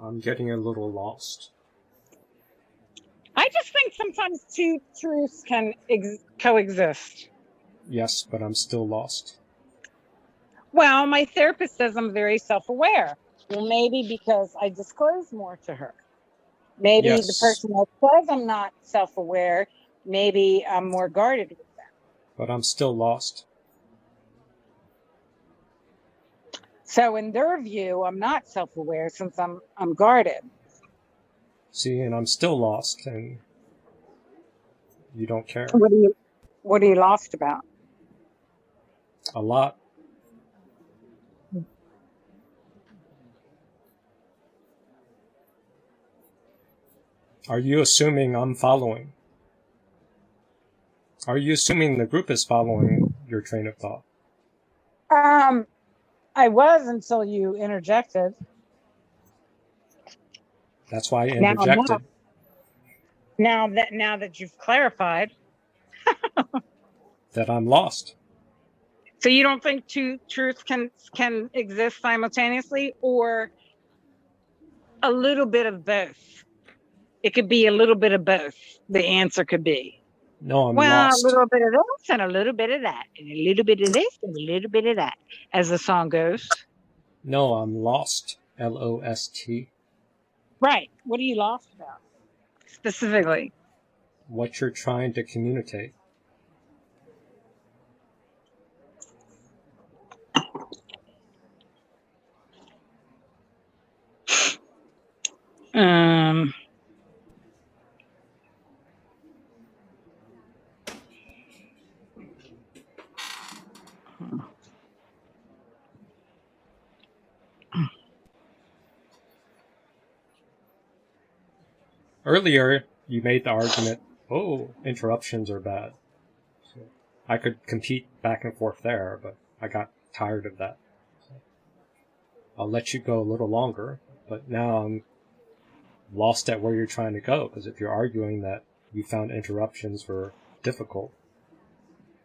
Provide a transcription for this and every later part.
I'm getting a little lost. I just think sometimes two truths can coexist. Yes, but I'm still lost. Well, my therapist says I'm very self-aware. Well, maybe because I disclose more to her. Maybe Yes. the person that says I'm not self-aware, maybe I'm more guarded with them. But I'm still lost. So in their view, I'm not self-aware since I'm guarded. See, and I'm still lost, and you don't care. What are you lost about? A lot. Are you assuming I'm following? Are you assuming the group is following your train of thought? I was until you interjected. That's why I interjected. Now that you've clarified that I'm lost. So you don't think two truths can exist simultaneously, or a little bit of both? It could be a little bit of both. The answer could be. No, I'm lost. A little bit of this and a little bit of that, and a little bit of this and a little bit of that, as the song goes. No, I'm lost. L-O-S-T. Right. What are you lost about? Specifically. What you're trying to communicate. Earlier, you made the argument, interruptions are bad. So I could compete back and forth there, but I got tired of that. So I'll let you go a little longer, but now I'm lost at where you're trying to go, because if you're arguing that you found interruptions were difficult,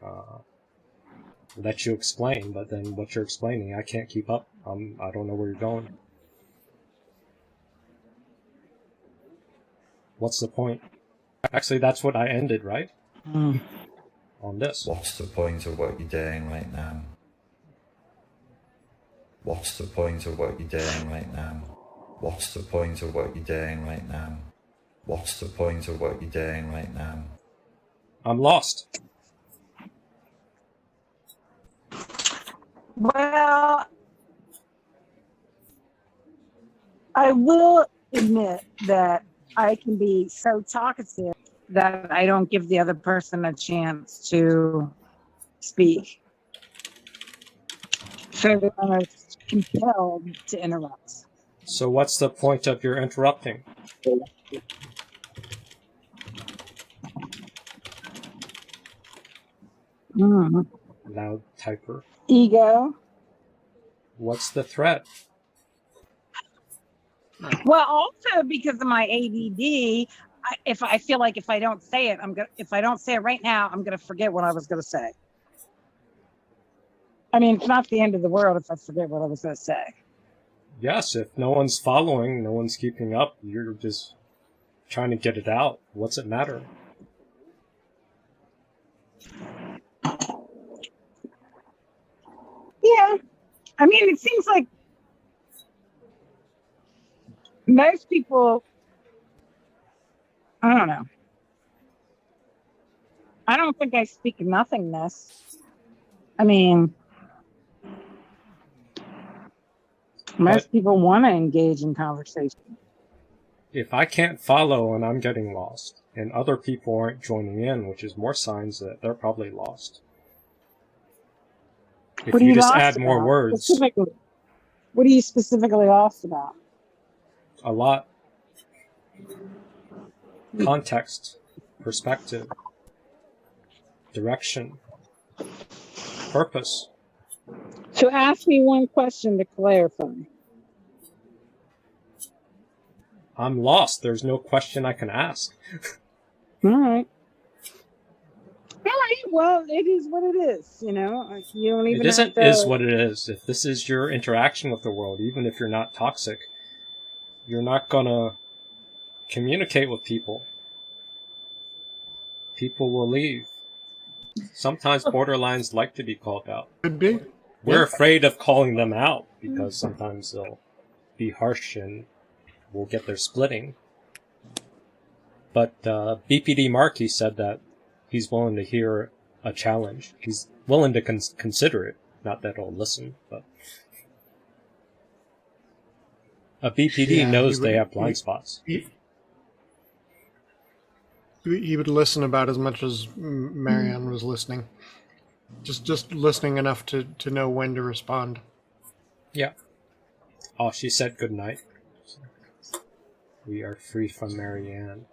I'll let you explain, but then what you're explaining, I can't keep up. I don't know where you're going. What's the point? Actually, that's what I ended, right? On this. What's the point of what you're doing right now? What's the point of what you're doing right now? What's the point of what you're doing right now? What's the point of what you're doing right now? I'm lost. Well, I will admit that I can be so talkative that I don't give the other person a chance to speak. So that I'm compelled to interrupt. So what's the point of your interrupting? Loud typer. Ego. What's the threat? Well, also because of my ADD, if I feel like if I don't say it, if I don't say it right now, I'm gonna forget what I was gonna say. I mean, it's not the end of the world if I forget what I was gonna say. Yes, if no one's following, no one's keeping up, you're just trying to get it out. What's it matter? Yeah. I mean, it seems like most people, I don't know. I don't think I speak nothingness. I mean, most people want to engage in conversation. If I can't follow and I'm getting lost, and other people aren't joining in, which is more signs that they're probably lost. If you just add more words. Specifically? What are you specifically lost about? A lot. Context, perspective, direction, purpose. So ask me one question to clarify. I'm lost. There's no question I can ask. All right. Well, it is what it is. You know, you don't even. It isn't is what it is. If this is your interaction with the world, even if you're not toxic, you're not gonna communicate with people, people will leave. Sometimes borderlines like to be called out. Could be. We're Yeah. afraid of calling them out because sometimes they'll be harsh and we'll get their splitting. But BPD Markey said that he's willing to hear a challenge. He's willing to consider it. Not that he'll listen, but a BPD Yeah, knows he they would- have blind spots. He would listen about as much as Marianne was listening. Just listening enough to know when to respond. Yeah. Oh, she said good night. We are free from Marianne.